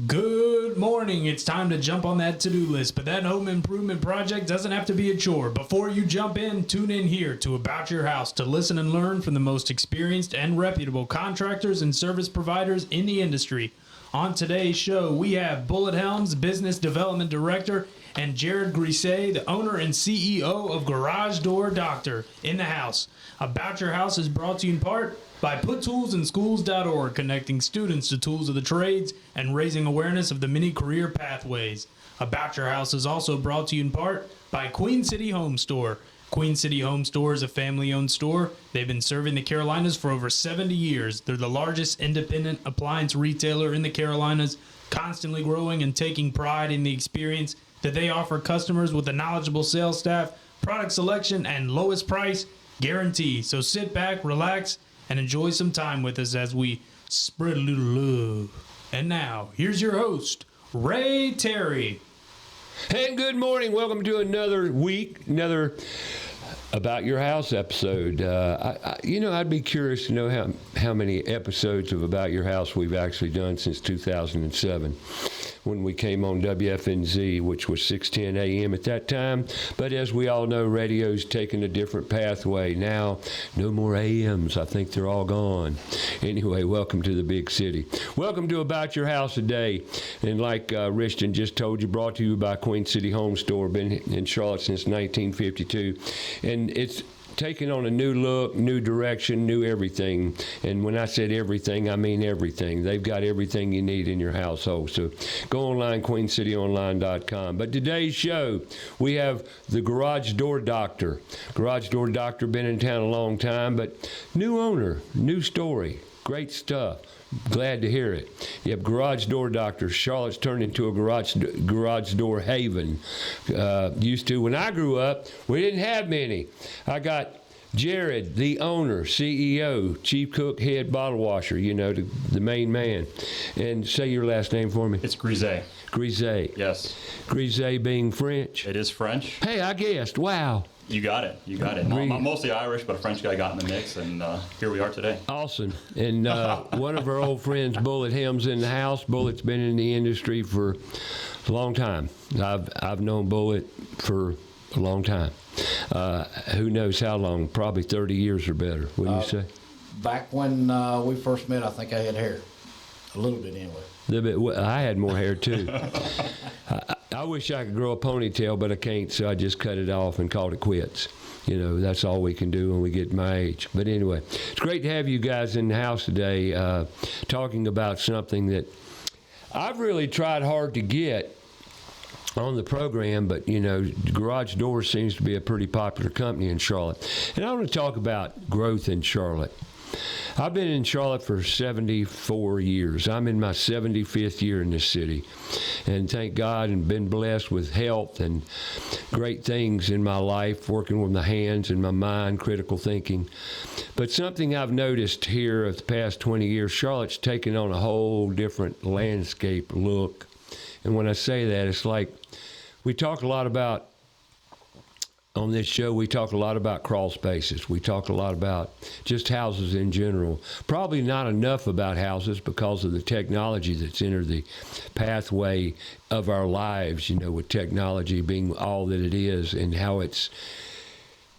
Good morning. It's time to jump on that to-do list, but that home improvement project doesn't have to be a chore. Before you jump in, tune in here to About Your House to listen and learn from the most experienced and reputable contractors and service providers in the industry. On today's show, we have Bullet Helms Business Development Director and Jared Grisey, the owner and CEO of Garage Door Doctor, in the house. About Your House is brought to you in part by PutToolsInSchools.org, connecting students to tools of the trades and raising awareness of the many career pathways. About Your House is also brought to you in part by Queen City Home Store. Queen City Home Store is a family-owned store. They've been serving the Carolinas for over 70 years. They're the largest independent appliance retailer in the Carolinas, constantly growing and taking pride in the experience that they offer customers with a knowledgeable sales staff, product selection, and lowest price guarantee. So sit back, relax, and enjoy some time with us as we spread a little love. And now, here's your host, Ray Terry. And good morning. Welcome to another week, another About Your House episode. I'd be curious to know how many episodes of About Your House we've actually done since 2007, when we came on WFNZ, which was 6:10 a.m. at that time. But as we all know, radio's taken a different pathway. Now, no more AMs. I think they're all gone. Anyway, welcome to the big city. Welcome to About Your House today. And like Richton just told you, brought to you by Queen City Home Store. Been in Charlotte since 1952. And it's taking on a new look, new direction, new everything. And when I said everything, I mean everything. They've got everything you need in your household. So go online, queencityonline.com. But today's show, we have the Garage Door Doctor. Garage Door Doctor, been in town a long time, but new owner, new story, great stuff. Glad to hear it. You have Garage Door Doctor. Charlotte's turned into a garage door haven. Used to, when I grew up, we didn't have many. I got Jared, the owner, CEO, chief cook, head bottle washer, the main man. And say your last name for me. It's Grisey. Grisey. Yes. Grisey being French. It is French. Hey, I guessed. Wow. You got it. I'm mostly Irish, but a French guy got in the mix, and here we are today. Awesome. And one of our old friends, Bullet Helms, in the house. Bullet's been in the industry for a long time. I've known Bullet for a long time. Who knows how long? Probably 30 years or better, wouldn't you say? Back when we first met, I think I had hair. A little bit anyway. I had more hair too. I wish I could grow a ponytail, but I can't, so I just cut it off and called it quits. That's all we can do when we get my age. But anyway, it's great to have you guys in the house today talking about something that I've really tried hard to get on the program, but Garage Doors seems to be a pretty popular company in Charlotte. And I want to talk about growth in Charlotte. I've been in Charlotte for 74 years. I'm in my 75th year in this city. And thank God, and been blessed with health and great things in my life, working with my hands and my mind, critical thinking. But something I've noticed here of the past 20 years, Charlotte's taken on a whole different landscape look. And when I say that, it's like we talk a lot about, on this show, we talk a lot about crawl spaces. We talk a lot about just houses in general. Probably not enough about houses because of the technology that's entered the pathway of our lives, with technology being all that it is and how it's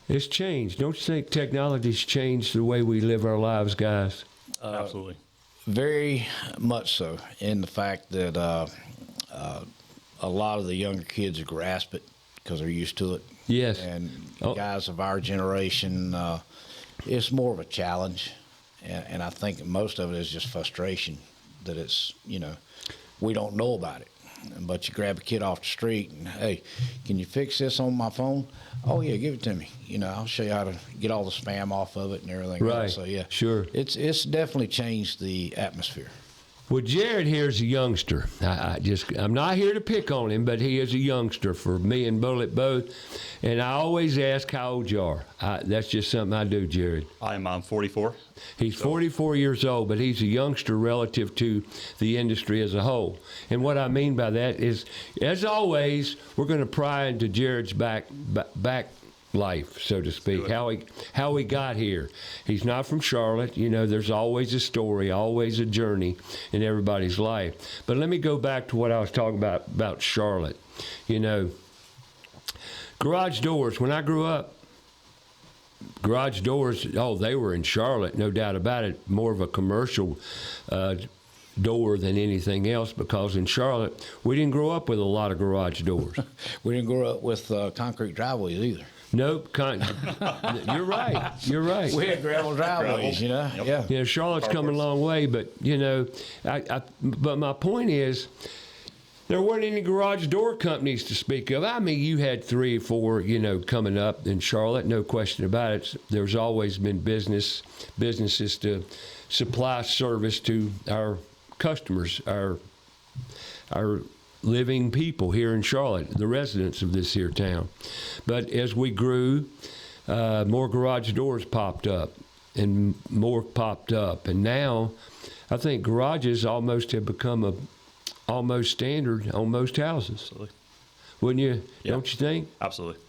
changed. Don't you think technology's changed the way we live our lives, guys? Absolutely. Very much so, in the fact that a lot of the younger kids grasp it because they're used to it. Yes. And guys of our generation, it's more of a challenge. And I think most of it is just frustration that it's, we don't know about it. But you grab a kid off the street and, hey, can you fix this on my phone? Oh, yeah, give it to me. I'll show you how to get all the spam off of it and everything right. else. So, yeah. Sure. It's definitely changed the atmosphere. Well, Jared here is a youngster. I'm not here to pick on him, but he is a youngster for me and Bullet both. And I always ask how old you are. That's just something I do, Jared. I'm 44. He's 44 years old, but he's a youngster relative to the industry as a whole. And what I mean by that is, as always, we're going to pry into Jared's back life, so to speak, how he got here. He's not from Charlotte. You know, there's always a story, always a journey in everybody's life. But let me go back to what I was talking about Charlotte. You know, garage doors, when I grew up, garage doors, they were in Charlotte, no doubt about it, more of a commercial door than anything else, because in Charlotte, we didn't grow up with a lot of garage doors. We didn't grow up with concrete driveways either. Nope. You're right. You're right. We had gravel driveways, you know. Yep. Yeah. You know, Charlotte's come a long way, but you know, but my point is, there weren't any garage door companies to speak of. I mean, you had 3 or 4, you know, coming up in Charlotte, no question about it. There's always been businesses to supply service to our customers, our living people here in Charlotte, the residents of this here town. But as we grew, more garage doors popped up, and more popped up. And now I think garages almost have become almost standard on most houses. Absolutely. Wouldn't you? Yeah. Don't you think? Absolutely.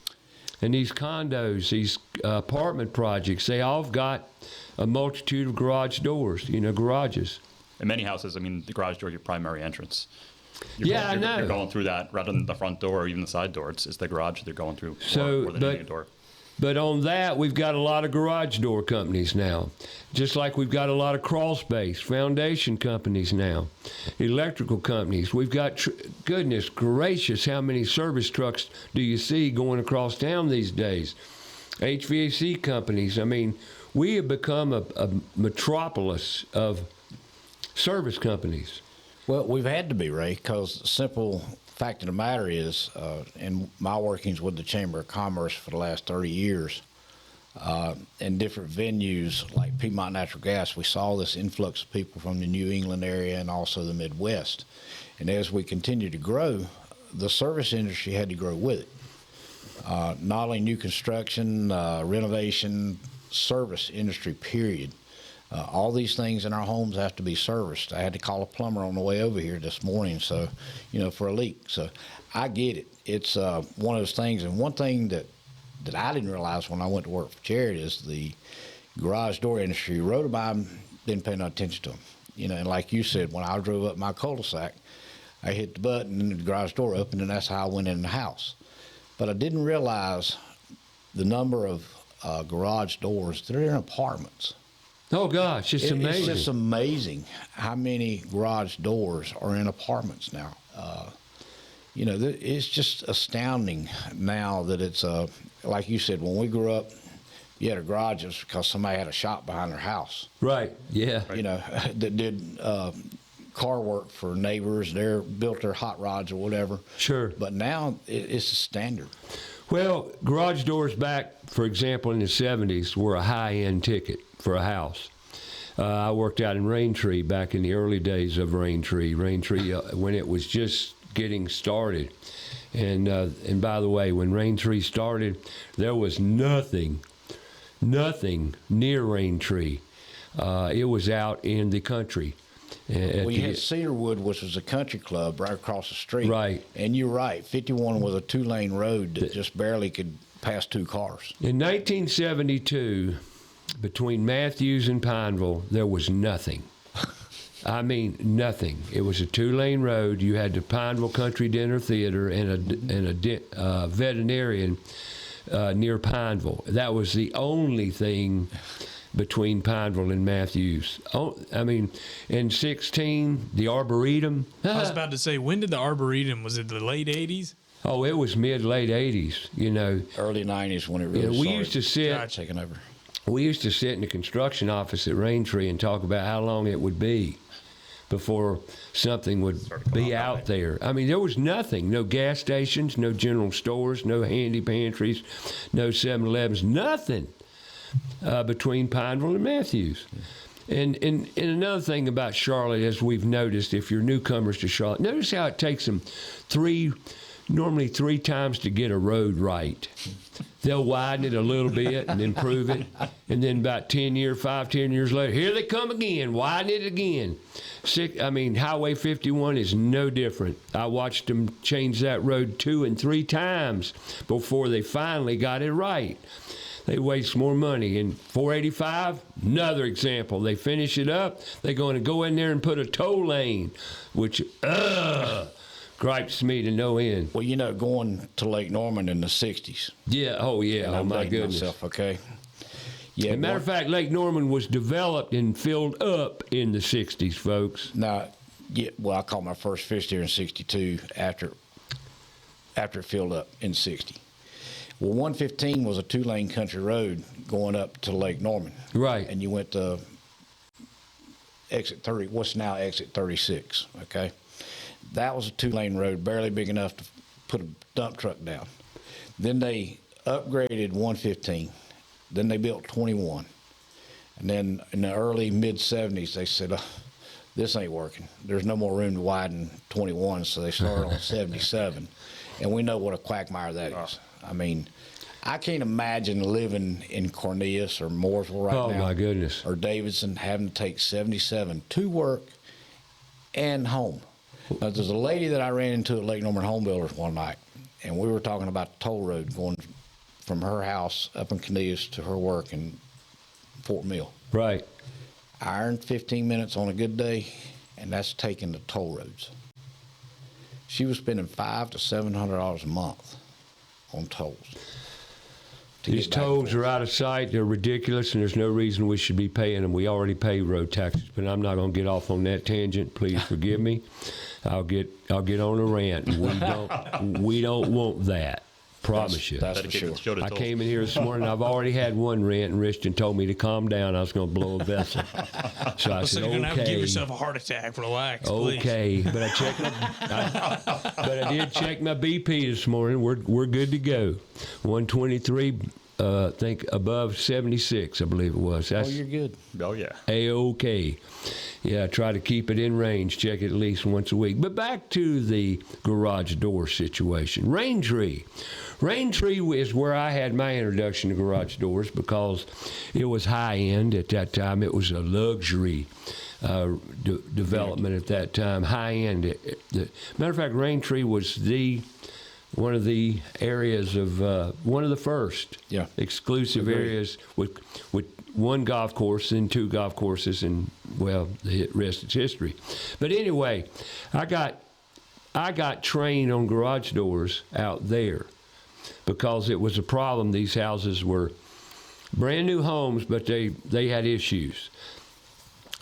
And these condos, these apartment projects, they all have got a multitude of garage doors, you know, garages. In many houses, I mean, the garage door is your primary entrance. I know. You're going through that rather than the front door or even the side door. It's the garage they're going through more than any door. But on that, we've got a lot of garage door companies now, just like we've got a lot of crawl space, foundation companies now, electrical companies. We've got, goodness gracious, how many service trucks do you see going across town these days? HVAC companies. I mean, we have become a metropolis of service companies. Well, we've had to be, Ray, because the simple fact of the matter is, in my workings with the Chamber of Commerce for the last 30 years, in different venues like Piedmont Natural Gas, we saw this influx of people from the New England area and also the Midwest. And as we continue to grow, the service industry had to grow with it. Not only new construction, renovation, service industry, period. All these things in our homes have to be serviced. I had to call a plumber on the way over here this morning, so, you know, for a leak. So I get it. It's one of those things. And one thing that I didn't realize when I went to work for charity is the garage door industry rode by them, didn't pay no attention to them. You know, and like you said, when I drove up my cul-de-sac, I hit the button and the garage door opened, and that's how I went in the house. But I didn't realize the number of garage doors that are in apartments. Oh, gosh, it's amazing. It's just amazing how many garage doors are in apartments now. You know, it's just astounding now that it's, like you said, when we grew up, you had a garage just because somebody had a shop behind their house. Right, yeah. You know, that did car work for neighbors, built their hot rods or whatever. Sure. But now it's a standard. Well, garage doors back, for example, in the 70s were a high-end ticket for a house. I worked out in Raintree back in the early days of Raintree when it was just getting started. And by the way, when Raintree started, there was nothing near Raintree. It was out in the country. Well, you had Cedarwood, which was a country club right across the street. Right. And you're right, 51 was a 2-lane road that just barely could pass 2 cars. In 1972, between Matthews and Pineville, there was nothing. I mean, nothing. It was a 2-lane road. You had the Pineville Country Dinner Theater and a veterinarian near Pineville. That was the only thing between Pineville and Matthews. Oh, I mean, in 16, the Arboretum. I was about to say, when did the Arboretum? Was it the late 80s? Oh, it was mid-late 80s, you know. Early 90s when it really started. We used to sit. Taking over. We used to sit in the construction office at Raintree and talk about how long it would be before something would be out there. I mean, there was nothing. No gas stations, no general stores, no handy pantries, no 7-Elevens, nothing between Pineville and Matthews. And another thing about Charlotte, as we've noticed, if you're newcomers to Charlotte, notice how it takes them normally three times to get a road right. They'll widen it a little bit and improve it. And then about 10 years later, here they come again, widen it again. Highway 51 is no different. I watched them change that road 2 and 3 times before they finally got it right. They waste more money. And 485, another example. They finish it up. They're going to go in there and put a toll lane, which gripes me to no end. Well, going to Lake Norman in the 60s. Yeah, oh yeah, And oh I'm my dating goodness. myself, okay? Yeah. As a matter of fact, Lake Norman was developed and filled up in the 60s, folks. Now, I caught my first fish there in 62 after it filled up in 60. Well, 115 was a 2-lane country road going up to Lake Norman. Right. And you went to exit 30, what's now exit 36, okay? That was a 2-lane road, barely big enough to put a dump truck down. Then they upgraded 115. Then they built 21. And then in the early mid-70s, they said, this ain't working. There's no more room to widen 21, so they started on 77. And we know what a quagmire that is. I mean, I can't imagine living in Cornelius or Mooresville right now. Oh, my goodness. Or Davidson, having to take 77 to work and home. Now, there's a lady that I ran into at Lake Norman Home Builders one night, and we were talking about the toll road going from her house up in Cornelius to her work in Fort Mill. Right. Hour and 15 minutes on a good day, and that's taking the toll roads. She was spending $500 to $700 a month on tolls. These tolls are out of sight. They're ridiculous, and there's no reason we should be paying them. We already pay road taxes, but I'm not going to get off on that tangent. Please forgive me. I'll get on a rant. We don't want that. Promise you. That's for sure. I came in here this morning. I've already had one rant, and Richton told me to calm down. I was going to blow a vessel. So I said, you're going to have to give okay. yourself a heart attack. Relax, Okay, please. but I did check my BP this morning. We're good to go. 123, I think above 76, I believe it was. Oh, you're good. Oh, yeah. A-OK. Yeah, I try to keep it in range, check it at least once a week. But back to the garage door situation. Raintree. Raintree is where I had my introduction to garage doors because it was high-end at that time. It was a luxury development at that time, high-end. Matter of fact, Raintree was one of the areas of one of the first exclusive areas with one golf course and 2 golf courses, and well, the rest is history. But anyway, I got trained on garage doors out there because it was a problem. These houses were brand new homes, but they had issues.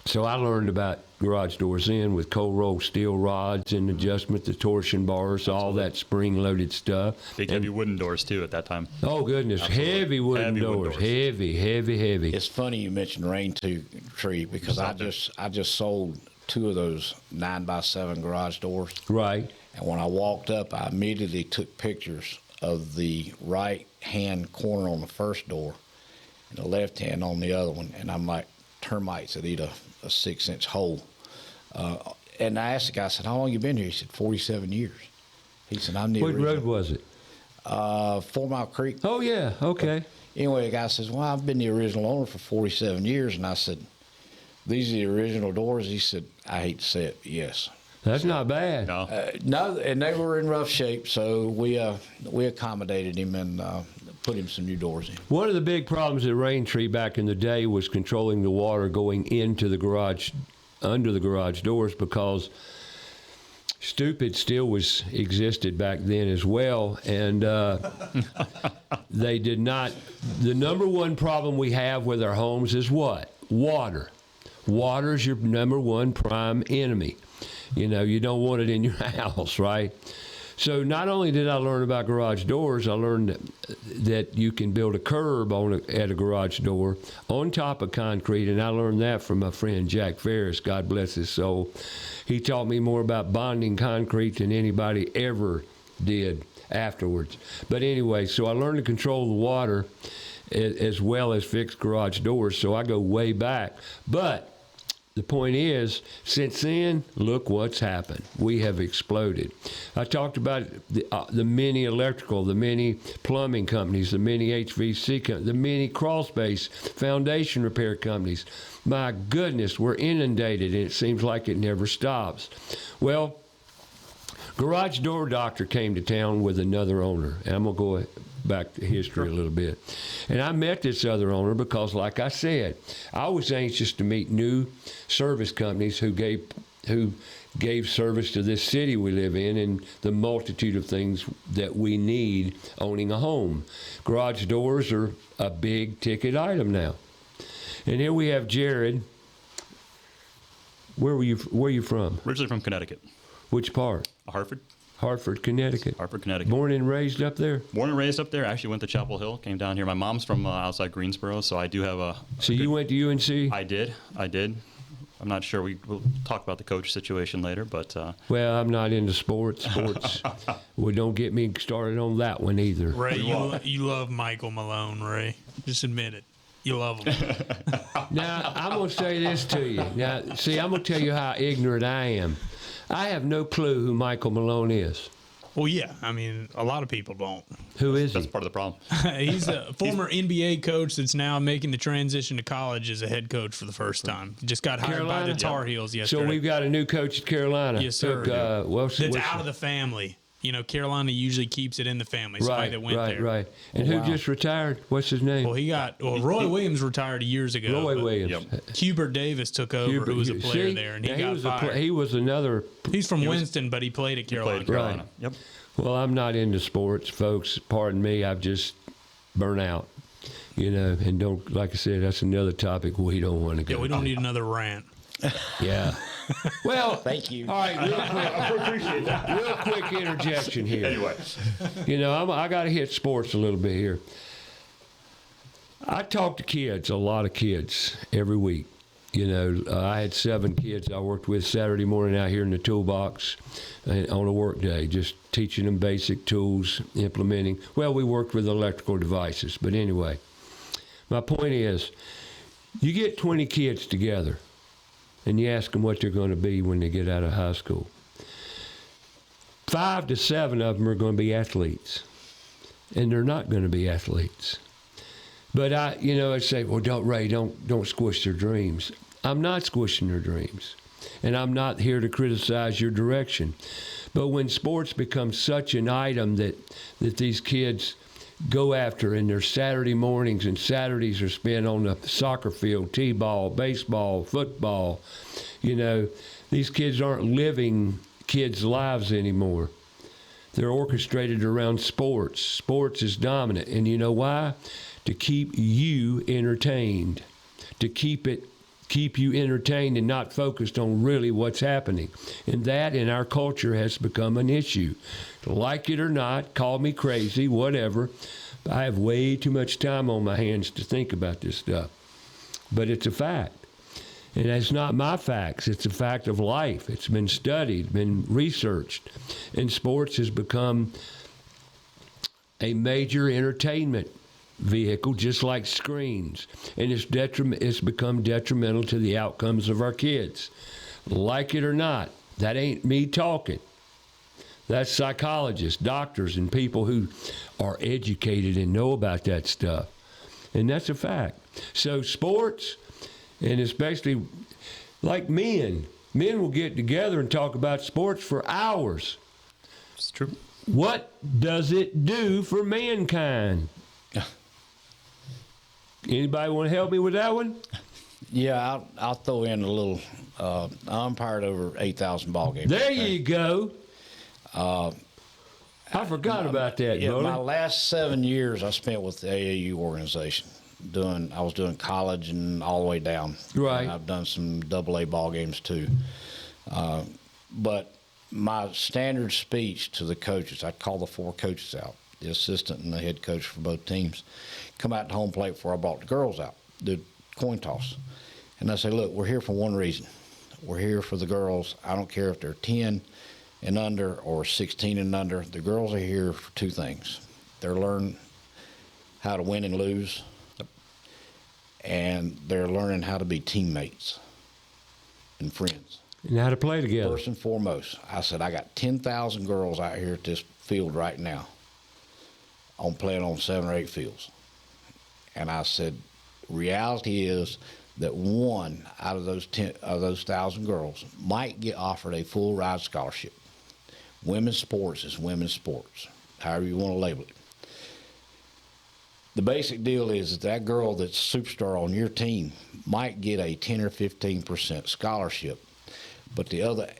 So I learned about garage doors in with cold roll steel rods and adjustment to torsion bars, all that spring-loaded stuff. Big heavy wooden doors too at that time. Oh goodness, Absolutely. heavy wooden doors, heavy. It's funny you mentioned Raintree because I just sold 2 of those 9x7 garage doors. Right. And when I walked up, I immediately took pictures of the right-hand corner on the first door and the left hand on the other one, and I'm like, termites that eat a 6-inch hole. And I asked the guy, I said, how long you been here? He said, 47 years. He said, I'm the What original. road was it? 4 Mile Creek. Oh, yeah, okay. Anyway, the guy says, well, I've been the original owner for 47 years. And I said, these are the original doors? He said, I hate to say it, but yes. That's not bad. No. No, and they were in rough shape, so we accommodated him and put him some new doors in. One of the big problems at Raintree back in the day was controlling the water going into the garage, under the garage doors, because stupid still existed back then as well, and they did not. The number one problem we have with our homes is what? Water. Water's your number one prime enemy. You know, you don't want it in your house, right? So not only did I learn about garage doors, I learned that you can build a curb at a garage door on top of concrete, and I learned that from my friend Jack Ferris, God bless his soul. He taught me more about bonding concrete than anybody ever did afterwards. But anyway, so I learned to control the water as well as fix garage doors, so I go way back. But the point is, since then, look what's happened. We have exploded. I talked about the many electrical, the many plumbing companies, the many HVAC companies, the many crawl space foundation repair companies. My goodness, we're inundated, and it seems like it never stops. Well, Garage Door Doctor came to town with another owner, and I'm going to go back to history a little bit. And I met this other owner because, like I said, I was anxious to meet new service companies who gave service to this city we live in and the multitude of things that we need owning a home. Garage doors are a big ticket item now. And here we have Jared. Where are you from? Originally from Connecticut. Which part? Hartford. Hartford, Connecticut. Hartford, Connecticut. Born and raised up there? Born and raised up there. Actually went to Chapel Hill. Came down here. My mom's from outside Greensboro, so I do have a. So you went to UNC? I did. I'm not sure. We'll talk about the coach situation later, but. Well, I'm not into sports. Well, don't get me started on that one either. Ray, you love Michael Malone, Ray. Just admit it. You love him. Now, I'm going to say this to you. Now, see, I'm going to tell you how ignorant I am. I have no clue who Michael Malone is. Well, yeah. I mean, a lot of people don't. Who is That's he? part of the problem. He's a former NBA coach that's now making the transition to college as a head coach for the first time. Just got hired by the Carolina? Tar Heels yesterday. So we've got a new coach at Carolina. Yes, sir. What's that's out of the family. You know, Carolina usually keeps it in the family. Somebody that went there. Right. And who just retired? What's his name? Well, Roy Williams retired years ago. Roy Williams. Yep. Hubert Davis took over, who was a player there, and he got fired. He was another. He's from Winston, but he played at Carolina. Played at Carolina. Right. Yep. Well, I'm not into sports, folks. Pardon me. I've just burnt out. You know, and don't, like I said, that's another topic we don't want to go. Yeah, we don't need another rant. Yeah. Well, Thank you. All right, real quick interjection here. Anyway. You know, I got to hit sports a little bit here. I talk to kids, a lot of kids, every week. You know, I had 7 kids I worked with Saturday morning out here in the toolbox on a work day, just teaching them basic tools, implementing. Well, we worked with electrical devices, but anyway, my point is, you get 20 kids together, and you ask them what they're going to be when they get out of high school. 5 to 7 of them are going to be athletes, and they're not going to be athletes. But I say, well, don't squish their dreams. I'm not squishing their dreams, and I'm not here to criticize your direction. But when sports become such an item that these kids go after, and their Saturday mornings and Saturdays are spent on the soccer field, t-ball, baseball, football, you know, these kids aren't living kids' lives anymore. They're orchestrated around sports. Sports is dominant. And you know why? To keep you entertained, to keep you entertained and not focused on really what's happening. And that in our culture has become an issue. Like it or not, call me crazy, whatever. I have way too much time on my hands to think about this stuff. But it's a fact. And it's not my facts. It's a fact of life. It's been studied, been researched. And sports has become a major entertainment vehicle, just like screens. And it's become detrimental to the outcomes of our kids. Like it or not, that ain't me talking. That's psychologists, doctors, and people who are educated and know about that stuff. And that's a fact. So sports, and especially like men will get together and talk about sports for hours. It's true. What does it do for mankind? Anybody want to help me with that one? Yeah, I'll throw in a little. I umpired over 8,000 ball games. There you go. I forgot about that, Yeah, brother. my last 7 years I spent with the AAU organization. I was doing college and all the way down. Right. And I've done some AA ball games too. But my standard speech to the coaches, I'd call the 4 coaches out, the assistant and the head coach for both teams, come out to home plate before I brought the girls out, the coin toss. And I say, look, we're here for one reason. We're here for the girls. I don't care if they're 10 and under or 16 and under. The girls are here for 2 things. They're learning how to win and lose, and they're learning how to be teammates. and friends. And how to play together. First and foremost, I said, I got 10,000 girls out here at this field right now on playing on 7 or 8 fields. And I said, reality is that one out of those 1,000 girls might get offered a full ride scholarship. Women's sports is women's sports, however you want to label it. The basic deal is that girl that's a superstar on your team might get a 10 or 15% scholarship, but the other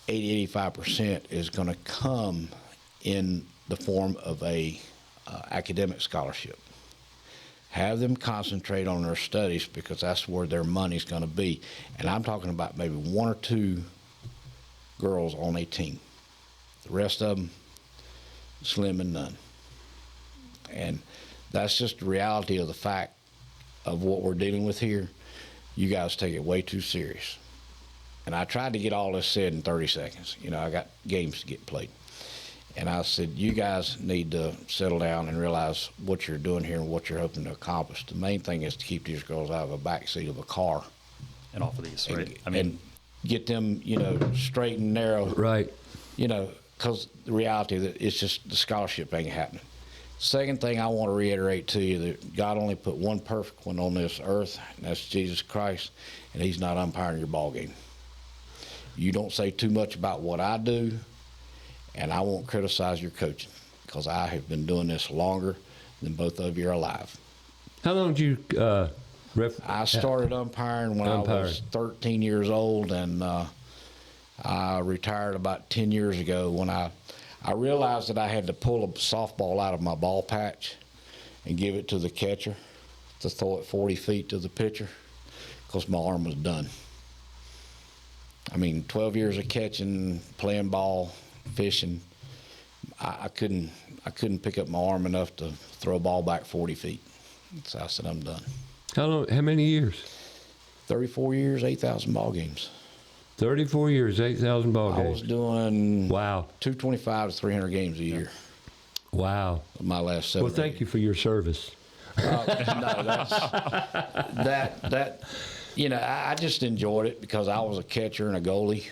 80-85% is going to come in the form of a academic scholarship. Have them concentrate on their studies because that's where their money's going to be. And I'm talking about maybe 1 or 2 girls on a team. The rest of them, slim and none. And that's just the reality of the fact of what we're dealing with here. You guys take it way too serious. And I tried to get all this said in 30 seconds. You know, I got games to get played. And I said, you guys need to settle down and realize what you're doing here and what you're hoping to accomplish. The main thing is to keep these girls out of the back seat of a car. And off of these, right? And get them, you know, straight and narrow. Right. You know, because the reality that it's just the scholarship ain't happening. Second thing I want to reiterate to you that God only put one perfect one on this earth, and that's Jesus Christ, and he's not umpiring your ball game. You don't say too much about what I do, and I won't criticize your coaching because I have been doing this longer than both of you are alive. How long did you I started umpiring when I was 13 years old, and I retired about 10 years ago when I realized that I had to pull a softball out of my ball patch and give it to the catcher to throw it 40 feet to the pitcher because my arm was done. I mean, 12 years of catching, playing ball, fishing, I couldn't pick up my arm enough to throw a ball back 40 feet. So I said, I'm done. How long? How many years? 34 years, 8,000 ball games. 34 years, 8,000 ball games. I was doing 225 to 300 games a year. Wow. My last 7 Well, thank you for your service. No, that you know, I just enjoyed it because I was a catcher and a goalie.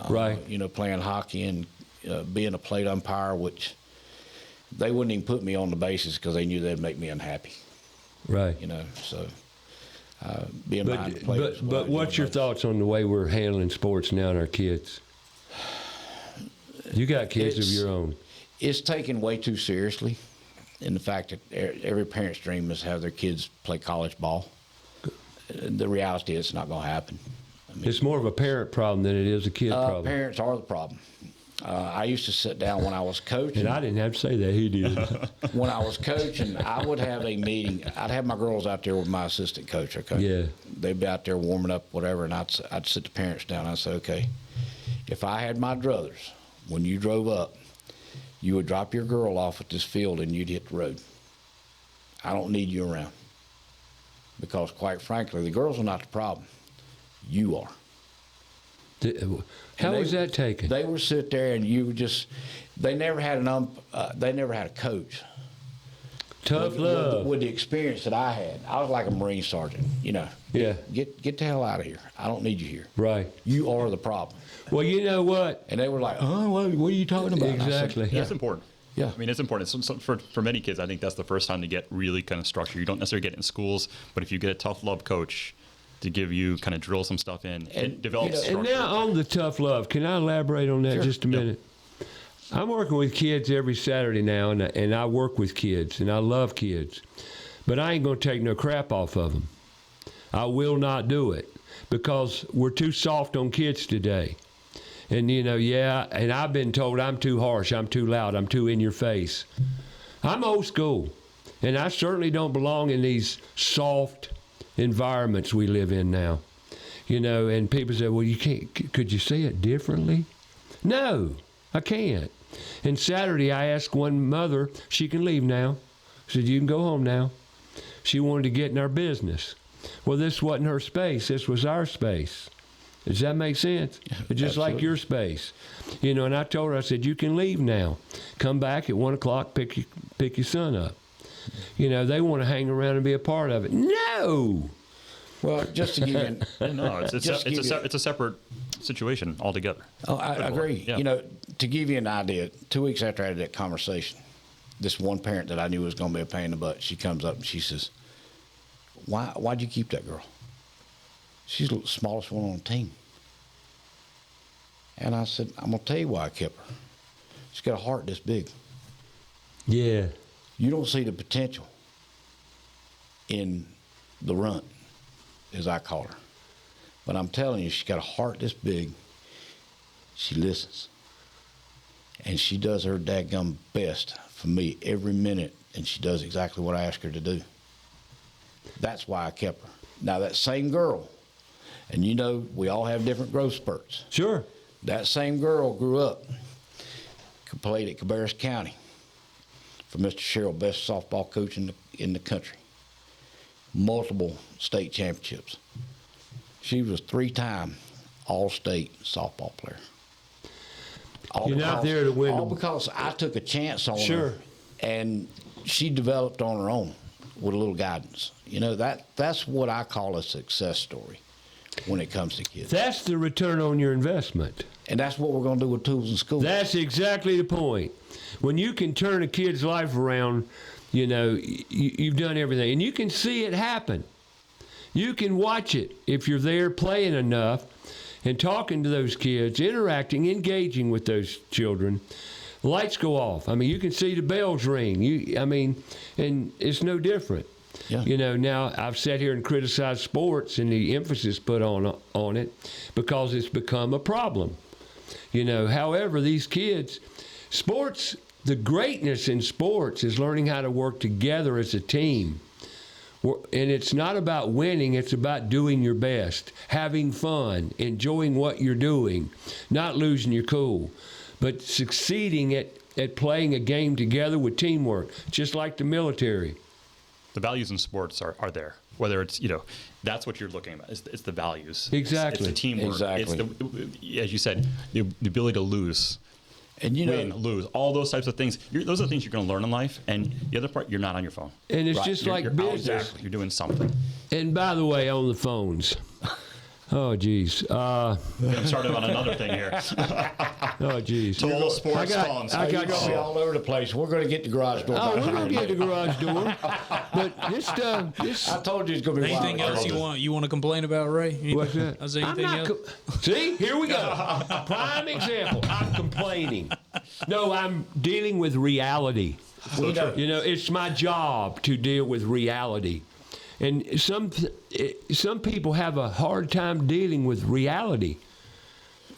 Right. You know, playing hockey and being a plate umpire, which they wouldn't even put me on the bases because they knew they'd make me unhappy. Right. You know, so being behind the plate. But what's your thoughts on the way we're handling sports now and our kids? You got kids of your own. It's taken way too seriously, in the fact that every parent's dream is to have their kids play college ball. The reality is it's not going to happen. I mean, It's more of a parent problem than it is a kid problem. Parents are the problem. I used to sit down when I was coaching. And I didn't have to say that. He did. When I was coaching, I would have a meeting. I'd have my girls out there with my assistant coach. Okay. Yeah. They'd be out there warming up, whatever, and I'd sit the parents down. I'd say, okay, if I had my druthers, when you drove up, you would drop your girl off at this field and you'd hit the road. I don't need you around. Because, quite frankly, the girls are not the problem. You are. How was that taken? They would sit there, and you would just. They never had they never had a coach. Tough love. With the experience that I had, I was like a Marine sergeant. You know. Yeah. Get the hell out of here. I don't need you here. Right. You are the problem. Well, you know what? And they were like, "Oh, what are you talking about?" Exactly. Yeah, it's important. Yeah. I mean, it's important. For many kids, I think that's the first time to get really kind of structure. You don't necessarily get it in schools, but if you get a tough love coach to give you kind of drill some stuff in, it develops structure. And now on the tough love, can I elaborate on that just a minute? I'm working with kids every Saturday now, and I work with kids, and I love kids. But I ain't going to take no crap off of them. I will not do it because we're too soft on kids today. And, you know, and I've been told I'm too harsh, I'm too loud, I'm too in your face. I'm old school, and I certainly don't belong in these soft environments we live in now. You know, and people say, well, you can't, could you say it differently? No, I can't. And Saturday I asked one mother, she can leave now. I said, you can go home now. She wanted to get in our business. Well, this wasn't her space, this was our space. Does that make sense? It's just like your space. You know, and I told her, I said, you can leave now. Come back at 1 o'clock, pick your son up. You know, they want to hang around and be a part of it. No! Well, just to give you an, No, it's Just give you- a separate situation altogether. oh, I agree. Yeah. You know, to give you an idea, 2 weeks after I had that conversation, this one parent that I knew was going to be a pain in the butt, she comes up and she says, why'd you keep that girl? She's the smallest one on the team. And I said, I'm going to tell you why I kept her. She's got a heart this big. Yeah. You don't see the potential in the runt, as I call her. But I'm telling you, she's got a heart this big. She listens. And she does her dadgum best for me every minute, and she does exactly what I ask her to do. That's why I kept her. Now, that same girl, and you know, we all have different growth spurts. Sure. That same girl grew up, played at Cabarrus County for Mr. Sherrill, best softball coach in the country. Multiple state championships. She was 3-time All-State softball player. You're not there to win All them. because I took a chance on Sure. her, and she developed on her own with a little guidance. You know, that's what I call a success story when it comes to kids. That's the return on your investment. And that's what we're going to do with tools in school. That's exactly the point. When you can turn a kid's life around, you know, you've done everything. And you can see it happen. You can watch it if you're there playing enough and talking to those kids, interacting, engaging with those children. Lights go off. I mean, you can see the bells ring. And it's no different. Yeah. You know, now I've sat here and criticized sports and the emphasis put on it because it's become a problem. You know, however, these kids, sports, the greatness in sports is learning how to work together as a team. And it's not about winning, it's about doing your best, having fun, enjoying what you're doing, not losing your cool, but succeeding at playing a game together with teamwork, just like the military. The values in sports are there. Whether it's, you know, that's what you're looking at. It's the values. Exactly. It's the teamwork. Exactly. It's the, as you said, the ability to lose. And you know, Win, lose, all those types of things. Those are the things you're going to learn in life. And the other part, you're not on your phone. And it's Right. just You're- like you're business. You're doing something. And by the way, on the phones. Oh, geez. Getting started on another thing here. Oh, geez. Total sports phones. I you're got going to be all over the place. We're going to get the garage door. Oh, back we're gonna here. get the garage door, but this. I told you it's going to be Anything wild. else you want to complain about, Ray? What's that? Is there anything else? See, here we go. Prime example. I'm complaining. No, I'm dealing with reality. We know. You know, it's my job to deal with reality. And some people have a hard time dealing with reality.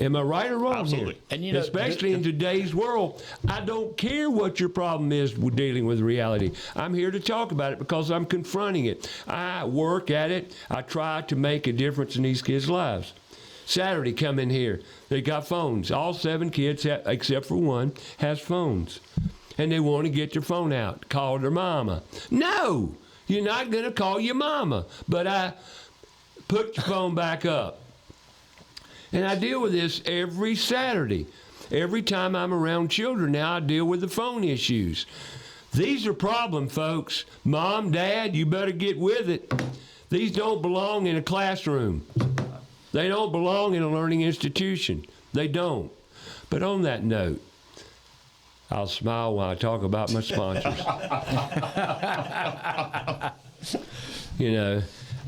Am I right or wrong Absolutely. here? And you know, especially in today's world, I don't care what your problem is with dealing with reality. I'm here to talk about it because I'm confronting it. I work at it. I try to make a difference in these kids' lives. Saturday, come in here. They got phones. All 7 kids, except for one, has phones. And they want to get their phone out, call their mama. No, you're not going to call your mama. But I put your phone back up. And I deal with this every Saturday. Every time I'm around children now, I deal with the phone issues. These are problems, folks. Mom, Dad, you better get with it. These don't belong in a classroom. They don't belong in a learning institution. They don't. But on that note, I'll smile when I talk about my sponsors. You know,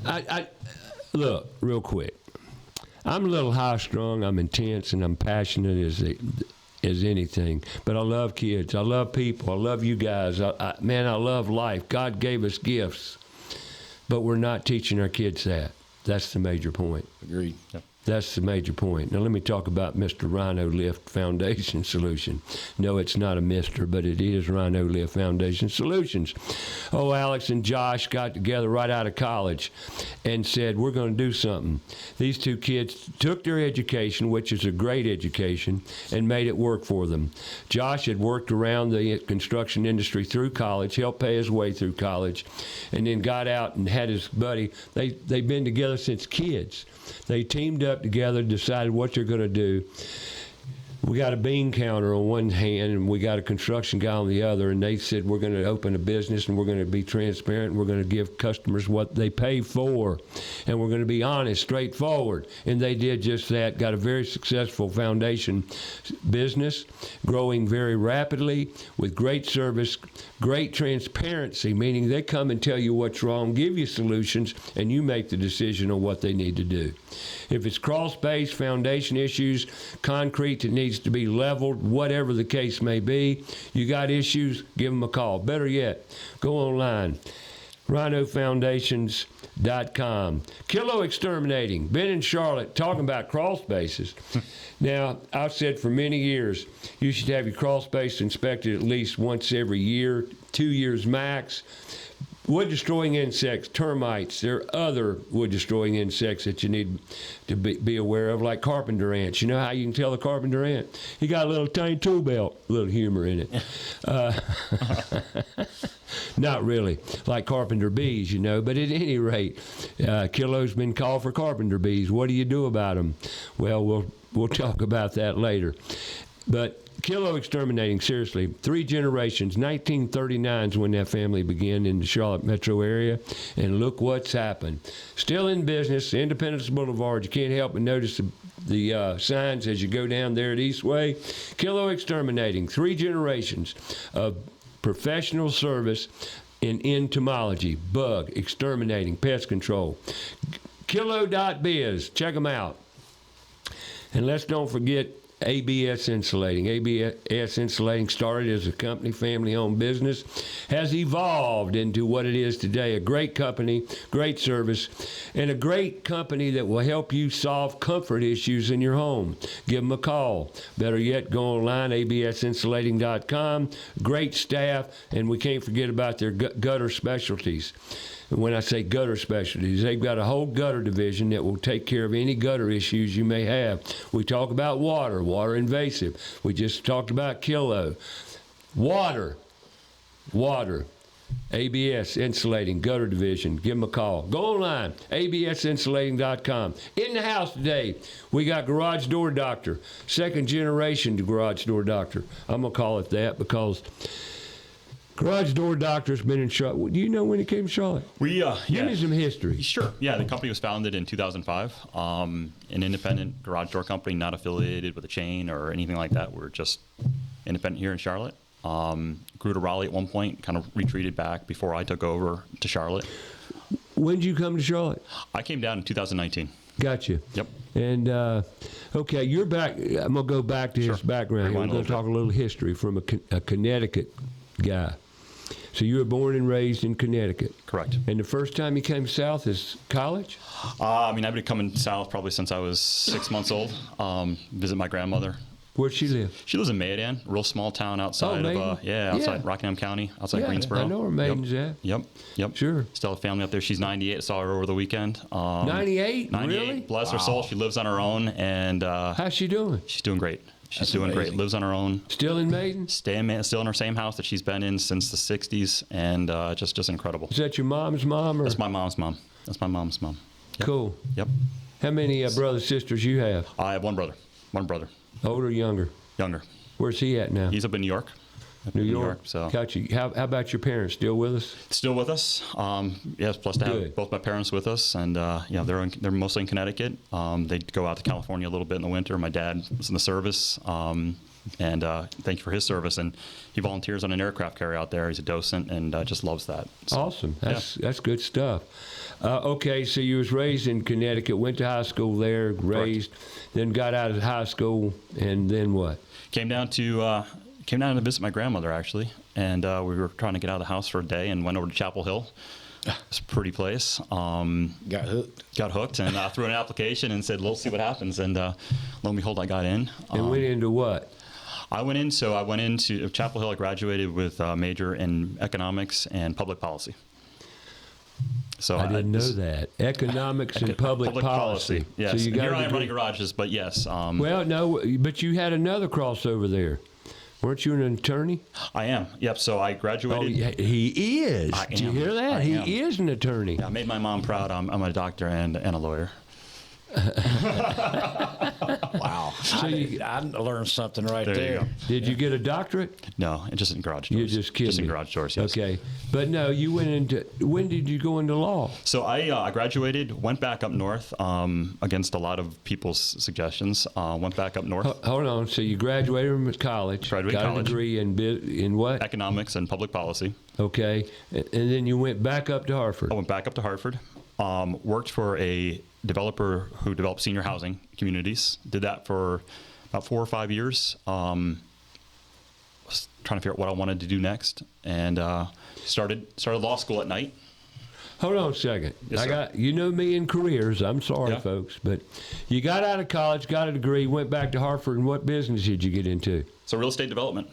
I look, real quick. I'm a little high-strung, I'm intense, and I'm passionate as anything. But I love kids. I love people. I love you guys. Man, I love life. God gave us gifts. But we're not teaching our kids that. That's the major point. Agreed. Yep. That's the major point. Now, let me talk about Mr. Rhino Lift Foundation Solution. No, it's not a Mr., but it is Rhino Lift Foundation Solutions. Oh, Alex and Josh got together right out of college and said, we're going to do something. These 2 kids took their education, which is a great education, and made it work for them. Josh had worked around the construction industry through college, helped pay his way through college, and then got out and had his buddy. They've been together since kids. They teamed up together, decided what they're going to do. we got a bean counter on one hand and we got a construction guy on the other, and they said we're going to open a business and we're going to be transparent and we're going to give customers what they pay for, and we're going to be honest, straightforward. And they did just that. Got a very successful foundation business, growing very rapidly with great service, great transparency, meaning they come and tell you what's wrong, give you solutions, and you make the decision on what they need to do. If it's crawl-space, foundation issues, concrete that needs to be leveled, whatever the case may be, you got issues, give them a call. Better yet, go online, rhinofoundations.com. Kilo Exterminating, been in Charlotte talking about crawl spaces. Now, I've said for many years, you should have your crawl space inspected at least once every year, 2 years max. Wood-destroying insects, termites, there are other wood-destroying insects that you need to be aware of, like carpenter ants. You know how you can tell a carpenter ant? He got a little tiny tool belt, a little humor in it. Not really, like carpenter bees, you know. But at any rate, Kilo's been called for carpenter bees. What do you do about them? Well, we'll talk about that later. But Kilo Exterminating, seriously, 3 generations. 1939 is when that family began in the Charlotte metro area, and look what's happened. Still in business, Independence Boulevard. You can't help but notice the signs as you go down there at Eastway. Kilo Exterminating, 3 generations of professional service in entomology, bug exterminating, pest control. Kilo.biz, check them out. And let's don't forget ABS Insulating. ABS Insulating started as a company, family-owned business, has evolved into what it is today. A great company, great service, and a great company that will help you solve comfort issues in your home. Give them a call. Better yet, go online, absinsulating.com. Great staff, and we can't forget about their gutter specialties. When I say gutter specialties, they've got a whole gutter division that will take care of any gutter issues you may have. We talk about water invasive. We just talked about Kilo. Water. ABS Insulating, gutter division. Give them a call. Go online, absinsulating.com. In the house today, we got Garage Door Doctor, 2nd generation Garage Door Doctor. I'm going to call it that because Garage Door Doctor's been in Charlotte. Do you know when he came to Charlotte? Give me some history. Sure. Yeah, the company was founded in 2005. An independent garage door company, not affiliated with a chain or anything like that. We're just independent here in Charlotte. Grew to Raleigh at one point, kind of retreated back before I took over to Charlotte. When did you come to Charlotte? I came down in 2019. Gotcha. Yep. And, okay, you're back. I'm going to go back to his background. We're going to talk a little history from a Connecticut guy. So you were born and raised in Connecticut. Correct. And the first time you came south is college? I've been coming south probably since I was 6 months old. Visit my grandmother. Where'd she live? She lives in Maiden, real small town outside outside Rockingham County, outside Greensboro. I know where Maiden's at. Yep. Sure. Still have family up there. She's 98. I saw her over the weekend. 98? Really? Bless her soul. She lives on her own. And how's she doing? She's doing great. She's doing great. Lives on her own. Still in Maiden? Still in her same house that she's been in since the 60s, and just incredible. Is that your mom's mom? Or? That's my mom's mom. Yep. Cool. Yep. How many brothers, sisters you have? I have one brother. Older or younger? Younger. Where's he at now? He's up in New York. New York. So. Got you. How about your parents? Still with us? Still with us. Yes. Plus to have both my parents with us, and they're mostly in Connecticut. They go out to California a little bit in the winter. My dad was in the service, and thank you for his service. And he volunteers on an aircraft carrier out there. He's a docent, and just loves that. So, awesome. That's good stuff. Okay, so you was raised in Connecticut, went to high school there, raised, then got out of high school, and then what? Came down to visit my grandmother, actually, and we were trying to get out of the house for a day and went over to Chapel Hill. It's a pretty place. Got hooked, and threw in an application and said, "Let's see what happens." And lo and behold, I got in. And went into what? I went into Chapel Hill. I graduated with a major in economics and public policy. So I didn't know that. Economics and public policy. Yes. So you got here I am running garages, but yes. Well, no, but you had another crossover there. Weren't you an attorney? I am. Yep. So I graduated. Oh, he is. Did you hear that? He is an attorney. Yeah, I made my mom proud. I'm a doctor and a lawyer. Wow. I learned something right There you there. go. Did you get a doctorate? No, just in garage doors. You're just kidding. Just in me. garage doors, yes. Okay. But no, you went into, when did you go into law? So I graduated, went back up north against a lot of people's suggestions. Went back up north. Hold on. So you graduated from college, Graduated got college. a degree in what? Economics and public policy. Okay. And then you went back up to Hartford. I went back up to Hartford. Worked for a developer who developed senior housing communities. Did that for about 4 or 5 years. Was trying to figure out what I wanted to do next, and started law school at night. Hold on a second. Yes, sir. You know me in careers. I'm sorry, Yeah. folks, but you got out of college, got a degree, went back to Hartford, and what business did you get into? So real estate development.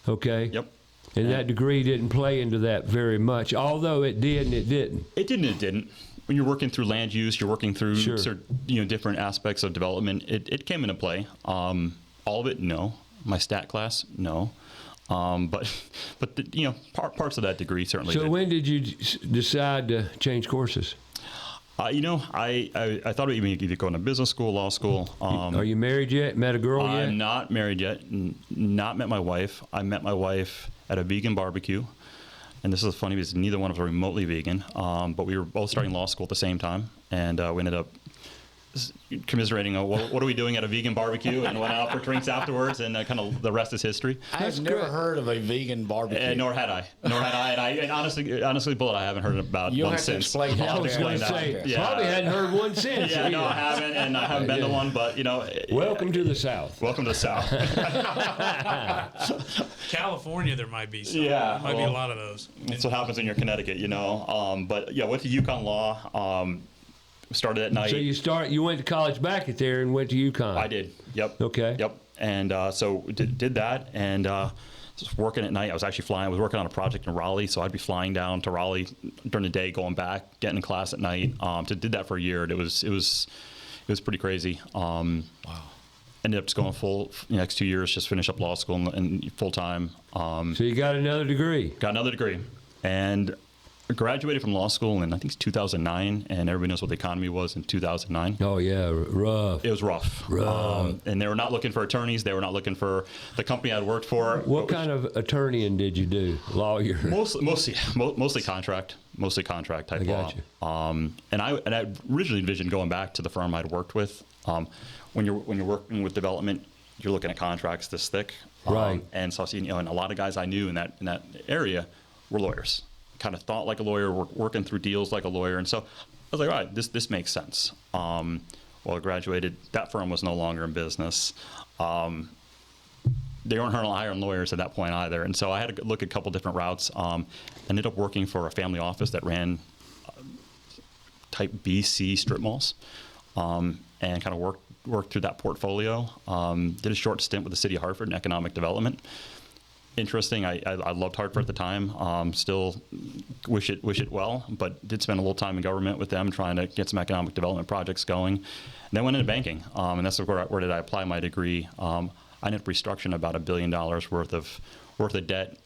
Okay. Yep. And that degree didn't play into that very much, although it did and it didn't. It did and it didn't. When you're working through land use, you're working through Sure. different aspects of development. It came into play. All of it, no. My stat class, no. But parts of that degree certainly. So did. when did you decide to change courses? I thought about either going to business school, law school. Are you married yet? Met a girl yet? I'm not married yet. Not met my wife. I met my wife at a vegan barbecue. And this is funny because neither one of us are remotely vegan, but we were both starting law school at the same time, and we ended up commiserating, what are we doing at a vegan barbecue, and went out for drinks afterwards, and kind of the rest is history. I've never heard of a vegan barbecue. Nor had I. And honestly, Bullet, I haven't heard about You'll one have to since. explain that. I was going to say, Yeah. probably hadn't heard one since. Yeah, no, either. I haven't, and I haven't been to one, but Welcome to the South. welcome to the South. California, there might be some. Yeah, There might be a well, lot of those. That's what happens when you're Connecticut, But yeah, went to UConn Law. Started at night. So you went to college back at there and went to UConn. I did. Yep. Okay. Yep. And so did that, and just working at night. I was actually flying. I was working on a project in Raleigh, so I'd be flying down to Raleigh during the day, going back, getting in class at night. Did that for a year. And it was pretty crazy. Wow. Ended up just going full next 2 years, just finish up law school and full time. So you got another degree. Got another degree, and graduated from law school in I think it's 2009, and everybody knows what the economy was in 2009. Oh yeah, rough. It was rough. And they were not looking for attorneys. They were not looking for the company I'd worked for. What kind of attorneying did you do? Lawyer? Mostly contract type I law. got you. And I originally envisioned going back to the firm I'd worked with. When you're working with development, you're looking at contracts this thick. Right. And so I see, and a lot of guys I knew in that area were lawyers. Kind of thought like a lawyer, working through deals like a lawyer, and so I was like, all right, this makes sense. Well, I graduated. That firm was no longer in business. They weren't hiring lawyers at that point either, and so I had to look at a couple different routes. Ended up working for a family office that ran type B, C strip malls, and kind of worked through that portfolio. Did a short stint with the city of Hartford in economic development. Interesting. I loved Hartford at the time. Still wish it well, but did spend a little time in government with them trying to get some economic development projects going. And then went into banking, and that's where did I apply my degree. I ended up restructuring about $1 billion worth of debt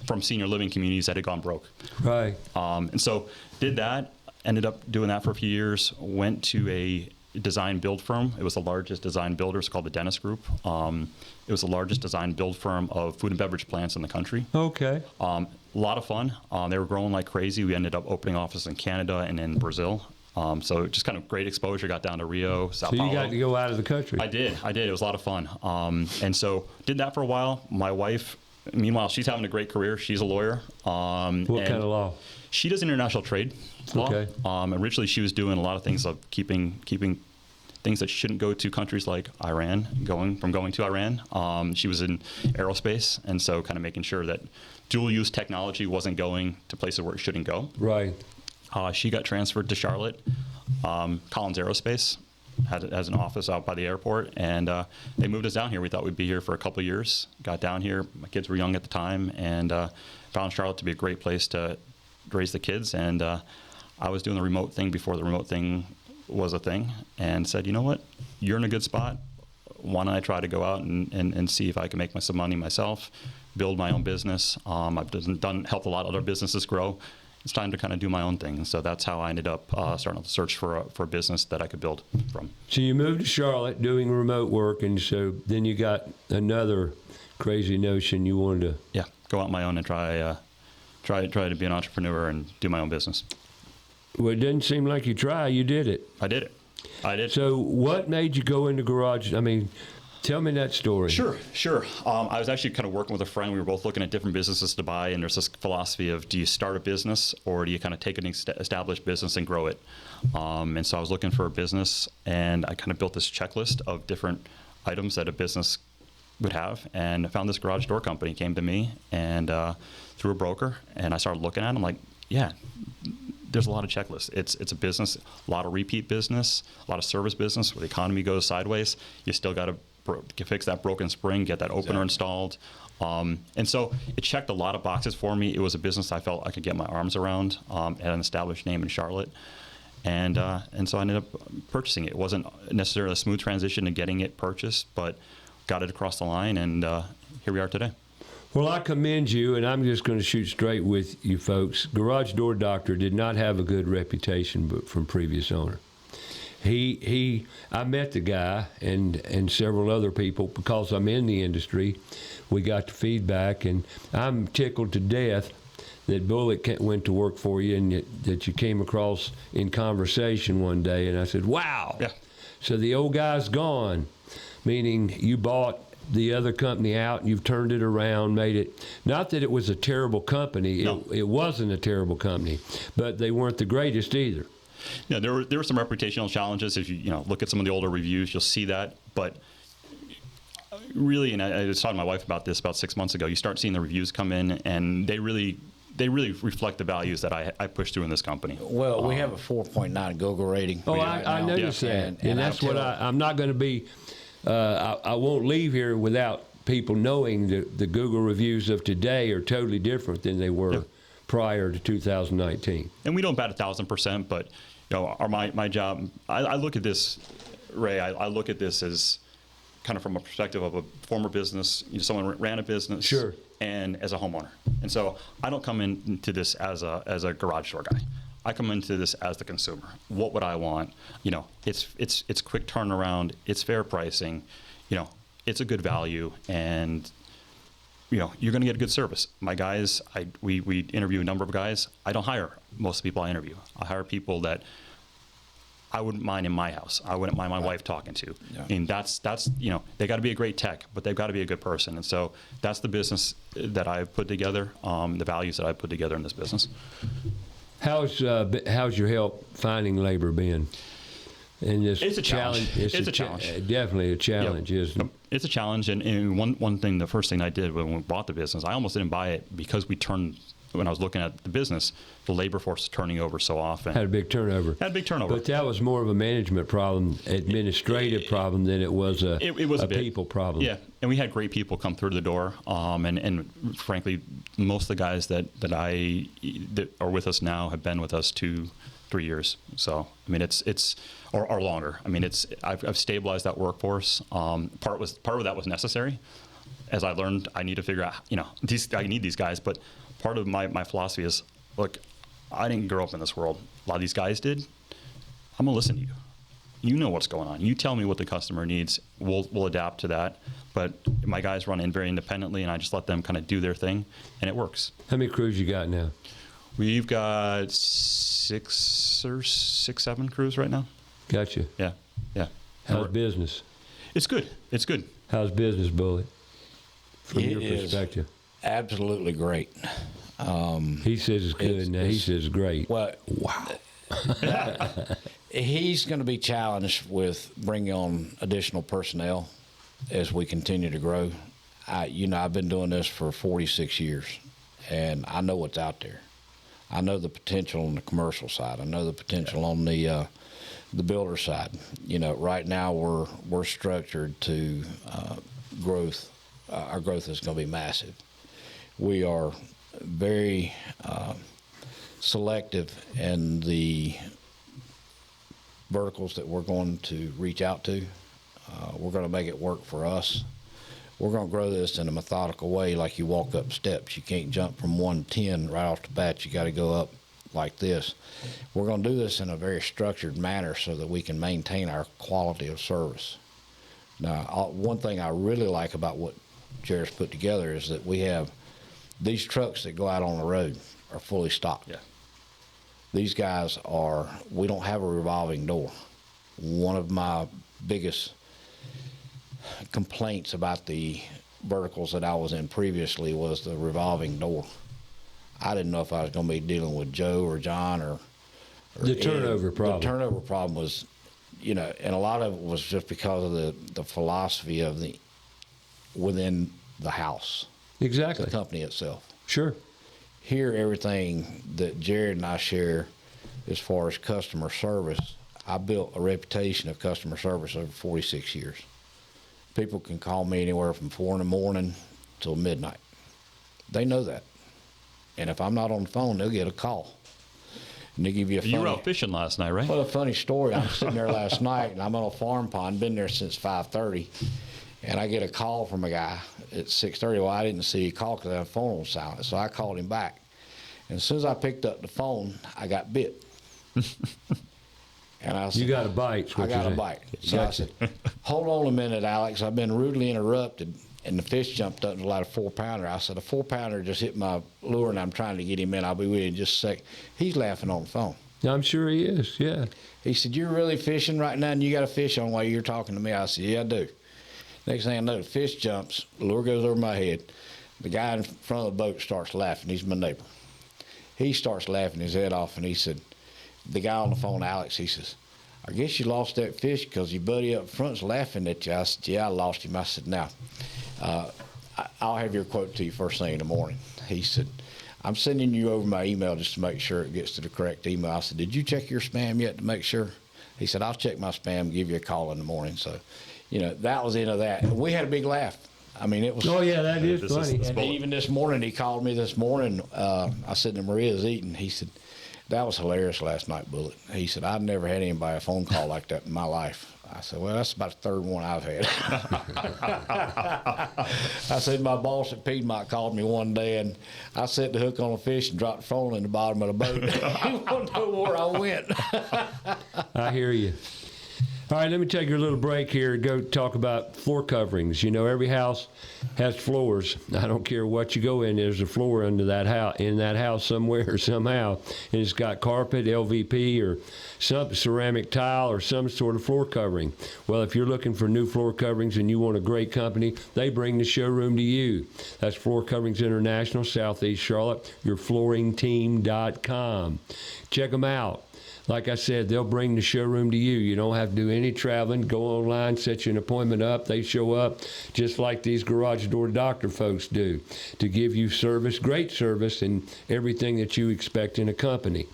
from senior living communities that had gone broke. Right. And so did that. Ended up doing that for a few years. Went to a design build firm. It was the largest design builder. It's called the Dennis Group. It was the largest design build firm of food and beverage plants in the country. Okay. A lot of fun. They were growing like crazy. We ended up opening offices in Canada and in Brazil. So just kind of great exposure. Got down to Rio, Sao Paulo. So you got to go out of the country. I did. It was a lot of fun. And so did that for a while. My wife, meanwhile, she's having a great career. She's a lawyer. What kind of law? She does international trade law. Okay. Originally, she was doing a lot of things of keeping things that shouldn't go to countries like Iran, going to Iran. She was in aerospace, and so kind of making sure that dual-use technology wasn't going to places where it shouldn't go. Right. She got transferred to Charlotte. Collins Aerospace has an office out by the airport, and they moved us down here. We thought we'd be here for a couple of years. Got down here. My kids were young at the time, and found Charlotte to be a great place to raise the kids. And I was doing the remote thing before the remote thing was a thing, and said, you know what, you're in a good spot. Why don't I try to go out and see if I can make some money myself, build my own business. I've helped a lot of other businesses grow, it's time to kind of do my own thing. And so that's how I ended up starting to search for a business that I could build from. So you moved to Charlotte doing remote work, and so then you got another crazy notion you wanted to go out on my own and try to be an entrepreneur and do my own business. Well, it didn't seem like you tried. You did it. I did it. So what made you go into garage? I mean, tell me that story. Sure. I was actually kind of working with a friend. We were both looking at different businesses to buy, and there's this philosophy of, do you start a business or do you kind of take an established business and grow it? And so I was looking for a business, and I kind of built this checklist of different items that a business would have, and I found this garage door company. Came to me and through a broker, and I started looking at them like, yeah, there's a lot of checklists. It's a business, a lot of repeat business, a lot of service business. Where the economy goes sideways, you still got to fix that broken spring, get that opener installed. And so it checked a lot of boxes for me. It was a business I felt I could get my arms around, had an established name in Charlotte. And so I ended up purchasing it. It wasn't necessarily a smooth transition to getting it purchased, but got it across the line, and here we are today. Well, I commend you, and I'm just going to shoot straight with you folks. Garage Door Doctor did not have a good reputation from previous owner. I met the guy and several other people because I'm in the industry. We got the feedback, and I'm tickled to death that Bullock went to work for you, and that you came across in conversation one day, and I said, wow. Yeah. So the old guy's gone, meaning you bought the other company out, and you've turned it around, made it, not that it was a terrible company. No. It wasn't a terrible company, but they weren't the greatest either. Yeah, there were some reputational challenges. If you look at some of the older reviews, you'll see that. But really, and I was talking to my wife about this about 6 months ago, you start seeing the reviews come in, and they really reflect the values that I push through in this company. Well, we have a 4.9 Google rating. Oh, I noticed that. And that's what I'm not going to be, I won't leave here without people knowing that the Google reviews of today are totally different than they were prior to 2019. And we don't bat 1,000%, but my job, I look at this, Ray, I look at this as kind of from a perspective of a former business, someone ran a business. Sure. And as a homeowner. And so I don't come into this as a garage door guy. I come into this as the consumer. What would I want? It's quick turnaround, it's fair pricing, it's a good value, and you're going to get a good service. My guys, we interview a number of guys. I don't hire most of the people I interview. I hire people that I wouldn't mind in my house. I wouldn't mind my wife talking to. Yeah. I mean, that's they got to be a great tech, but they've got to be a good person. And so that's the business that I've put together, the values that I've put together in this business. How's your help finding labor been? And this it's a challenge. It's a challenge. Definitely a challenge, isn't it? It's a challenge. And one thing, the first thing I did when we bought the business, I almost didn't buy it because when I was looking at the business, the labor force is turning over so often. Had a big turnover. But that was more of a management problem, administrative problem than it was a people problem. Yeah, and we had great people come through the door. And frankly, most of the guys that are with us now have been with us 2-3 years. So I mean, it's or longer. I mean, I've stabilized that workforce. Part of that was necessary. As I learned, I need to figure out, I need these guys, but part of my philosophy is, look, I didn't grow up in this world. A lot of these guys did. I'm going to listen to you. You know what's going on. You tell me what the customer needs. We'll adapt to that. But my guys run in very independently, and I just let them kind of do their thing, and it works. How many crews you got now? We've got 7 crews right now. Gotcha. Yeah. How's business? It's good. How's business, Bullet, from your perspective? Absolutely great. He says it's good. Now he says great. Well, wow. He's going to be challenged with bringing on additional personnel as we continue to grow. I've been doing this for 46 years, and I know what's out there. I know the potential on the commercial side. I know the potential on the builder side. Right now we're structured to growth. Our growth is going to be massive. We are very selective in the verticals that we're going to reach out to. We're going to make it work for us. We're going to grow this in a methodical way, like you walk up steps. You can't jump from 1 to 10 right off the bat. You got to go up like this. We're going to do this in a very structured manner so that we can maintain our quality of service. Now, one thing I really like about what Jared's put together is that we have these trucks that go out on the road are fully stocked. Yeah. These guys we don't have a revolving door. One of my biggest complaints about the verticals that I was in previously was the revolving door. I didn't know if I was going to be dealing with Joe or John or The turnover problem. The turnover problem was, and a lot of it was just because of the philosophy of within the house, Exactly. the company itself. Sure. Here, everything that Jared and I share as far as customer service, I built a reputation of customer service over 46 years. People can call me anywhere from 4 in the morning till midnight. They know that. And if I'm not on the phone, they'll get a call. And they give you a You were out fishing last night, right? Well, a funny story. I'm sitting there last night, and I'm on a farm pond, been there since 5:30, and I get a call from a guy at 6:30. Well, I didn't see he called because I had the phone on silent, so I called him back. And as soon as I picked up the phone, I got bit. And I said, You got a bite. I got a bite. So I said, hold on a minute, Alex. I've been rudely interrupted. And the fish jumped up to like a 4-pounder. I said, a 4-pounder just hit my lure, and I'm trying to get him in. I'll be with you in just a sec. He's laughing on the phone. I'm sure he is, yeah. He said, you're really fishing right now, and you got a fish on while you're talking to me? I said, yeah, I do. Next thing I know, the fish jumps, the lure goes over my head. The guy in front of the boat starts laughing. He's my neighbor. He starts laughing his head off, and he said, the guy on the phone, Alex, he says, I guess you lost that fish because your buddy up front's laughing at you. I said, yeah, I lost him. I said, now, I'll have your quote to you first thing in the morning. He said, I'm sending you over my email just to make sure it gets to the correct email. I said, did you check your spam yet to make sure? He said, I'll check my spam, give you a call in the morning. So, that was the end of that. We had a big laugh. I mean, it was. Oh, yeah, that is This is funny. the And even this morning, he called me this morning. I said to Maria's eating. He said, that was hilarious last night, Bullet. He said, I've never had anybody a phone call like that in my life. I said, well, that's about the third one I've had. I said, my boss at Piedmont called me one day, and I set the hook on a fish and dropped the phone in the bottom of the boat. He wouldn't know where I went. I hear you. All right, let me take a little break here and go talk about floor coverings. Every house has floors. I don't care what you go in, there's a floor under that house, in that house somewhere, somehow. And it's got carpet, LVP, or some ceramic tile, or some sort of floor covering. Well, if you're looking for new floor coverings and you want a great company, they bring the showroom to you. That's Floor Coverings International, Southeast Charlotte, yourflooringteam.com. Check them out. Like I said, they'll bring the showroom to you. You don't have to do any traveling. Go online, set you an appointment up. They show up just like these garage door doctor folks do to give you service, great service, and everything that you expect in a company.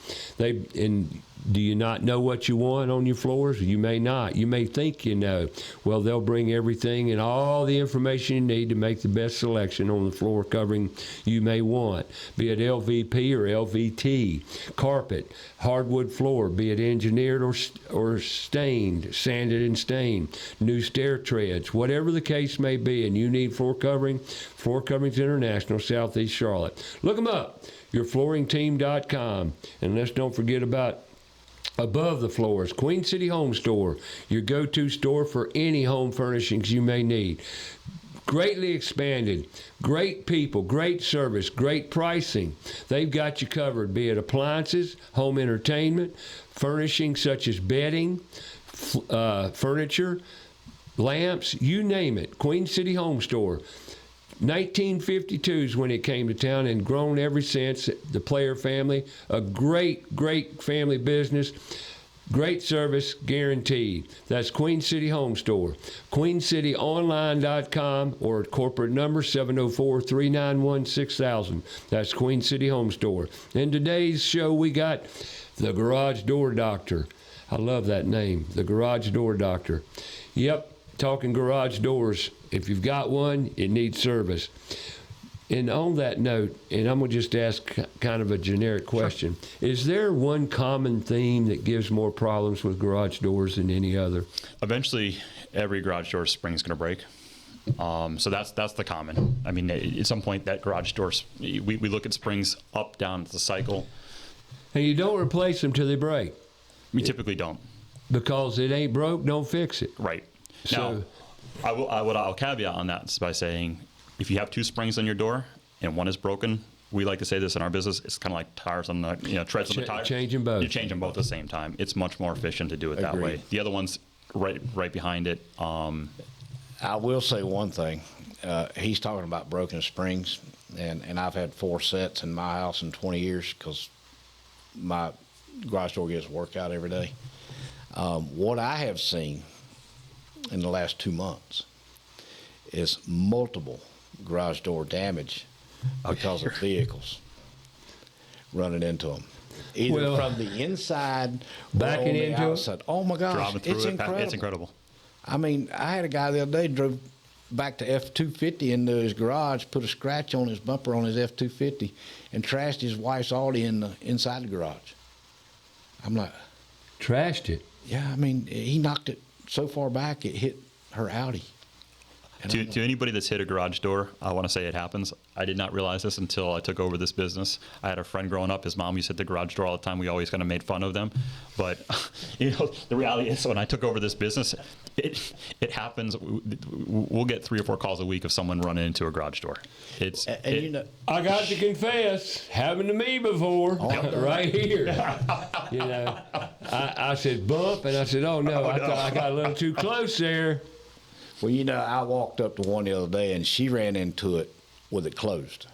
Do you not know what you want on your floors? You may not. You may think you know. Well, they'll bring everything and all the information you need to make the best selection on the floor covering you may want, be it LVP or LVT, carpet, hardwood floor, be it engineered or stained, sanded and stained, new stair treads, whatever the case may be, and you need floor covering, Floor Coverings International, Southeast Charlotte. Look them up, yourflooringteam.com. And let's don't forget about Above the Floors, Queen City Home Store, your go-to store for any home furnishings you may need. Greatly expanded, great people, great service, great pricing. They've got you covered, be it appliances, home entertainment, furnishings such as bedding, furniture, lamps, you name it. Queen City Home Store. 1952 is when it came to town, and grown ever since. The Player family, a great family business, great service guaranteed. That's Queen City Home Store. QueenCityOnline.com or corporate number 704-391-6000. That's Queen City Home Store. In today's show, we got the Garage Door Doctor. I love that name, the Garage Door Doctor. Yep. Talking garage doors. If you've got one, it needs service. And on that note, and I'm going to just ask kind of a generic question, sure. Is there one common theme that gives more problems with garage doors than any other? Eventually, every garage door spring is going to break. So that's the common. I mean, at some point, that garage doors, we look at springs up, down the cycle. And you don't replace them till they break. We typically don't. Because it ain't broke, don't fix it. Right. So, Now, I'll caveat on that by saying, if you have two springs on your door and one is broken, we like to say this in our business, it's kind of like tires on the, treads on the tire. Change them both. You change them both at the same time. It's much more efficient to do it that way. The other one's right behind it. I will say one thing. He's talking about broken springs, and I've had 4 sets in my house in 20 years because my garage door gets work out every day. What I have seen in the last 2 months is multiple garage door damage because of vehicles running into them. Either from the inside or backing on the into outside. Oh my gosh, Driving through it's it, incredible. it's incredible. I mean, I had a guy the other day drove back to F-250 into his garage, put a scratch on his bumper on his F-250, and trashed his wife's Audi inside the garage. I'm like, trashed it. yeah, I mean, he knocked it so far back it hit her Audi. To anybody that's hit a garage door, I want to say it happens. I did not realize this until I took over this business. I had a friend growing up. His mom used to hit the garage door all the time. We always kind of made fun of them. But, the reality is when I took over this business, it happens. We'll get 3 or 4 calls a week of someone running into a garage door. I got to confess, happened to me before, right here. I said bump, and I said, oh no, I thought I got a little too close there. Well, I walked up to one the other day, and she ran into it with it closed.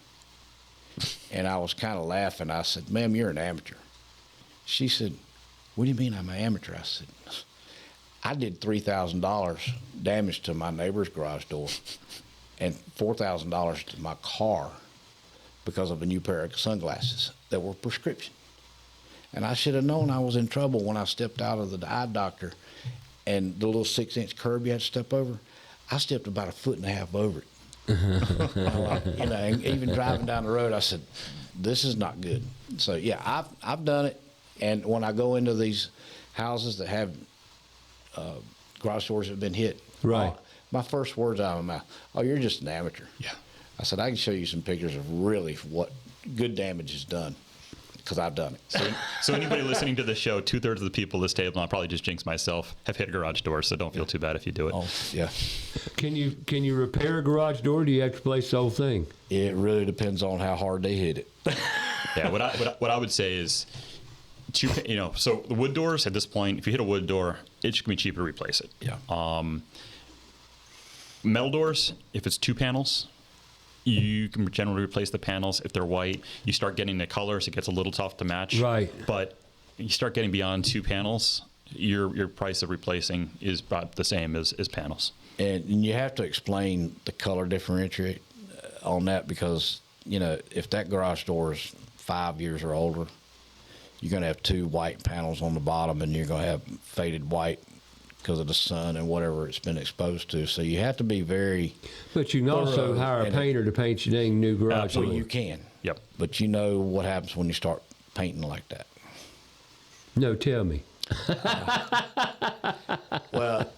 And I was kind of laughing. I said, ma'am, you're an amateur. She said, what do you mean I'm an amateur? I said, I did $3,000 damage to my neighbor's garage door and $4,000 to my car because of a new pair of sunglasses that were prescription. And I should have known I was in trouble when I stepped out of the eye doctor, and the little 6-inch curb you had to step over, I stepped about 1.5 feet over it. And even driving down the road, I said, this is not good. So yeah, I've done it. And when I go into these houses that have garage doors that have been hit, right, my first words out of my mouth, oh, you're just an amateur. Yeah. I said, I can show you some pictures of really what good damage is done, because I've done it. So anybody listening to this show, 2/3 of the people at this table, and I'll probably just jinx myself, have hit a garage door, so don't feel too bad if you do it. Oh, yeah. Can you repair a garage door, or do you have to replace the whole thing? It really depends on how hard they hit it. Yeah, what I would say is, so the wood doors at this point, if you hit a wood door, it's going to be cheaper to replace it. Yeah. Metal doors, if it's 2 panels, you can generally replace the panels. If they're white, you start getting the colors, it gets a little tough to match. Right. But you start getting beyond 2 panels, your price of replacing is about the same as panels. And you have to explain the color differentiate on that, because, if that garage door is 5 years or older, you're going to have 2 white panels on the bottom, and you're going to have faded white because of the sun and whatever it's been exposed to. So you have to be very But you can also thorough hire a painter to paint your dang new garage door. Well, you can. Yep. But you know what happens when you start painting like that. No, tell me. Well,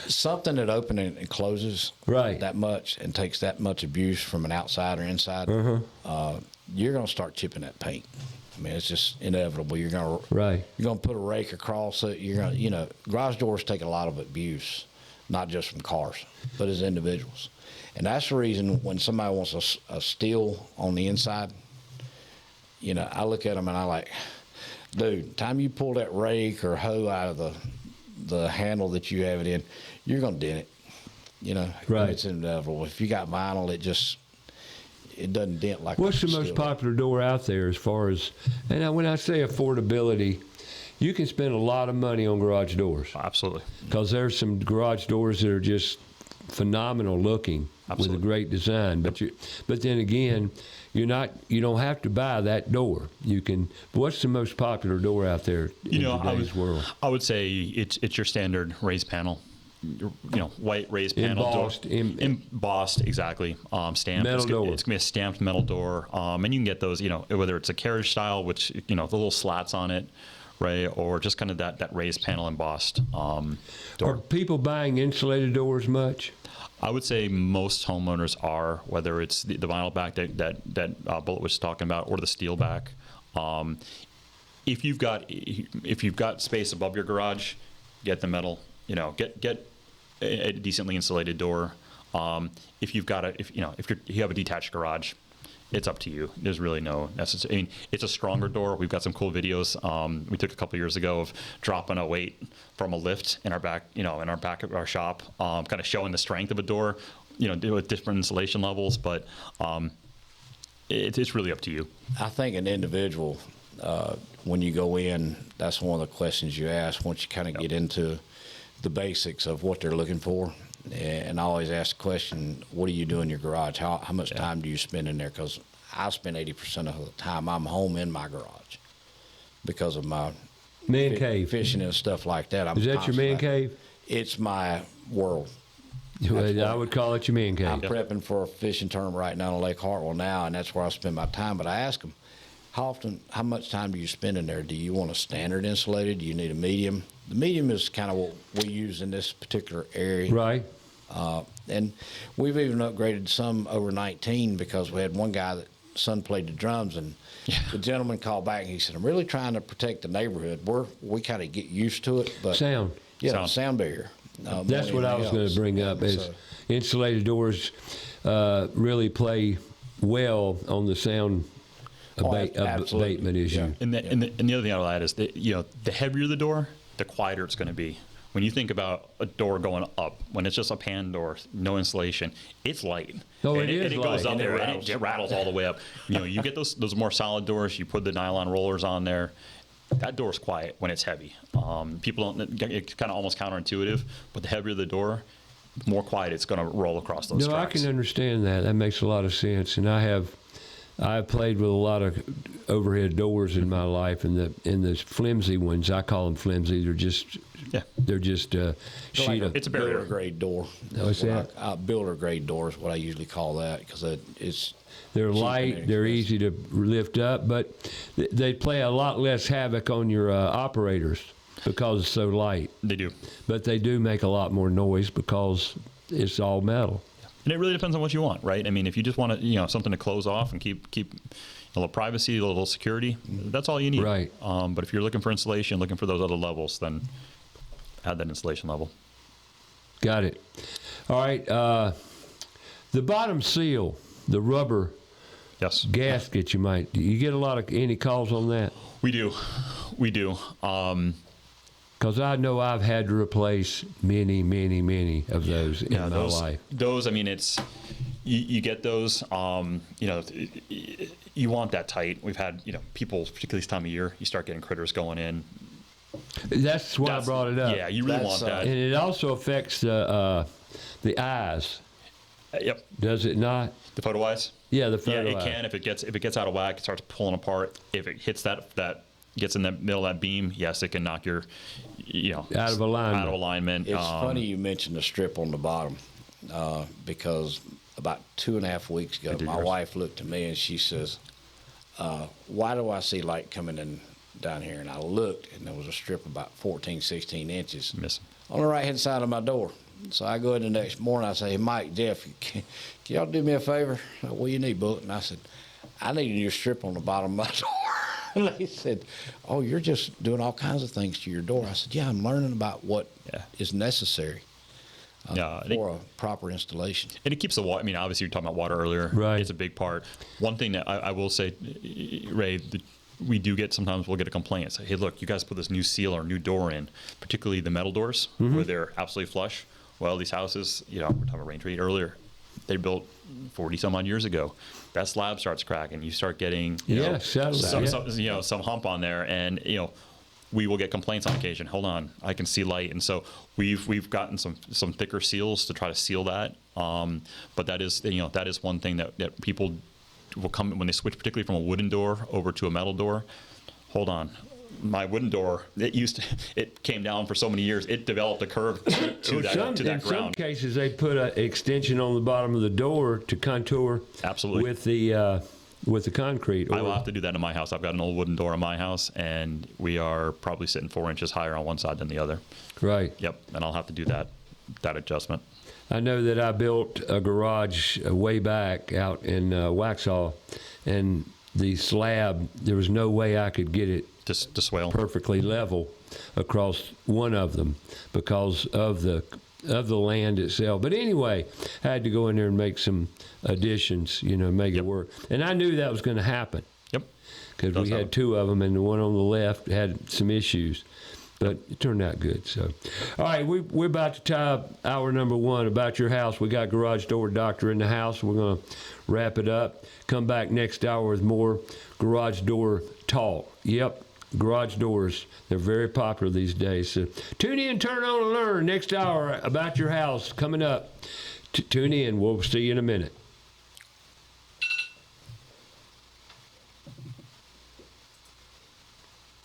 something that opens and closes Right. that much and takes that much abuse from an outside or inside, you're going to start chipping that paint. I mean, it's just inevitable. You're going to put a rake across it. You're going to, garage doors take a lot of abuse, not just from cars, but as individuals. And that's the reason when somebody wants a steel on the inside, I look at them and I like, dude, time you pull that rake or hoe out of the handle that you have it in, you're going to dent it. Right. It's inevitable. If you got vinyl, it doesn't dent like. What's the most popular door out there as far as, and when I say affordability, you can spend a lot of money on garage doors. Absolutely. Because there's some garage doors that are just phenomenal looking. Absolutely. With a great design. But then again, you don't have to buy that door. You can. What's the most popular door out there in today's world? I would say it's your standard raised panel. White raised panel embossed, door. Embossed, exactly. Stamped. Metal door. It's gonna be a stamped metal door. And you can get those, whether it's a carriage style, which the little slats on it, right, or just kind of that raised panel embossed door. Are people buying insulated doors much? I would say most homeowners are, whether it's the vinyl back that Bullet was talking about, or the steel back. if you've got space above your garage, get the metal. Get a decently insulated door. If you have a detached garage, it's up to you. There's really no necessary. I mean, it's a stronger door. We've got some cool videos we took a couple years ago of dropping a weight from a lift in our back of our shop, kind of showing the strength of a door. With different insulation levels, but it's really up to you. I think an individual, when you go in, that's one of the questions you ask once you kind of get into the basics of what they're looking for. And I always ask the question, what do you do in your garage? How much time do you spend in there? Because I spend 80% of the time I'm home in my garage because of my man cave, fishing and stuff like that. Is that your man cave? It's my world. I would call it your man cave. I'm prepping for a fishing tournament right now on Lake Hartwell now, and that's where I spend my time. But I ask them, how much time do you spend in there? Do you want a standard insulated? Do you need a medium? The medium is kind of what we use in this particular area. Right. And we've even upgraded some over 19 because we had one guy that son played the drums, and the gentleman called back and he said, I'm really trying to protect the neighborhood. We kind of get used to it. But sound barrier. That's what I was going to bring up. Is insulated doors really play well on the sound abatement issue. And the other thing I would add is that the heavier the door, the quieter it's going to be. When you think about a door going up, when it's just a pan door, no insulation, it's light. Oh, and it goes up and there, it it rattles all the way up. You get those more solid doors. You put the nylon rollers on there. That door's quiet when it's heavy. People don't. It's kind of almost counterintuitive, but the heavier the door, the more quiet it's going to roll across those tracks. I can understand that. That makes a lot of sense. And I've played with a lot of overhead doors in my life, and the flimsy ones, I call them flimsy. They're just sheet of. It's a barrier. Builder grade door. What's that? Builder grade door is what I usually call that because it's. They're light, they're easy to lift up, but they play a lot less havoc on your operators because it's so light. They do. But they do make a lot more noise because it's all metal. And it really depends on what you want, right? I mean, if you just want something to close off and keep a little privacy, a little security, that's all you need. Right. But if you're looking for insulation, looking for those other levels, then add that insulation level. Got it. All right. The bottom seal, the rubber gasket, do you get any calls on that? We do. Because I know I've had to replace many of those in my life. Those, I mean, you get those. You want that tight. We've had people, particularly this time of year, you start getting critters going in. That's why I brought it up. Yeah, you really want that. And it also affects the eyes. Yep. Does it not? The photo eyes? Yeah, the photo eyes. Yeah, it can. If it gets out of whack, it starts pulling apart. If it hits that gets in the middle of that beam, yes, it can knock your out of alignment. It's funny you mentioned the strip on the bottom because about 2.5 weeks ago, my wife looked at me and she says, why do I see light coming in down here? And I looked, and there was a strip about 14, 16 inches on the right-hand side of my door. So I go in the next morning, I say, hey, Mike, Jeff, can y'all do me a favor? What do you need, Bullet? And I said, I need a new strip on the bottom of my door. And they said, oh, you're just doing all kinds of things to your door. I said, yeah, I'm learning about what is necessary for a proper installation. And it keeps the water. I mean, obviously, you were talking about water earlier. Right. It's a big part. One thing that I will say, Ray, we do get, sometimes we'll get a complaint. Say, hey, look, you guys put this new seal or new door in, particularly the metal doors where they're absolutely flush. Well, these houses, we're talking about Range Reed earlier, they built 40 some odd years ago. That slab starts cracking. You start getting some hump on there, and we will get complaints on occasion. Hold on, I can see light, and so we've gotten some thicker seals to try to seal that. But that is one thing that people will come when they switch, particularly from a wooden door over to a metal door. Hold on. My wooden door, it came down for so many years. It developed a curve to that ground. In some cases, they put an extension on the bottom of the door to contour. Absolutely. With the concrete. I will have to do that in my house. I've got an old wooden door in my house, and we are probably sitting 4 inches higher on one side than the other. Right. Yep. And I'll have to do that adjustment. I know that I built a garage way back out in Waxhaw, and the slab, there was no way I could get it to swale. perfectly level across one of them because of the land itself. But anyway, I had to go in there and make some additions, make it work. And I knew that was going to happen. Yep. Because we had two of them, and the one on the left had some issues. But it turned out good. So, all right, we're about to tie up hour number one about your house. We got Garage Door Doctor in the house. We're going to wrap it up. Come back next hour with more garage door talk. Yep, garage doors. They're very popular these days. So tune in, turn on, and learn. Next hour about your house coming up. Tune in. We'll see you in a minute.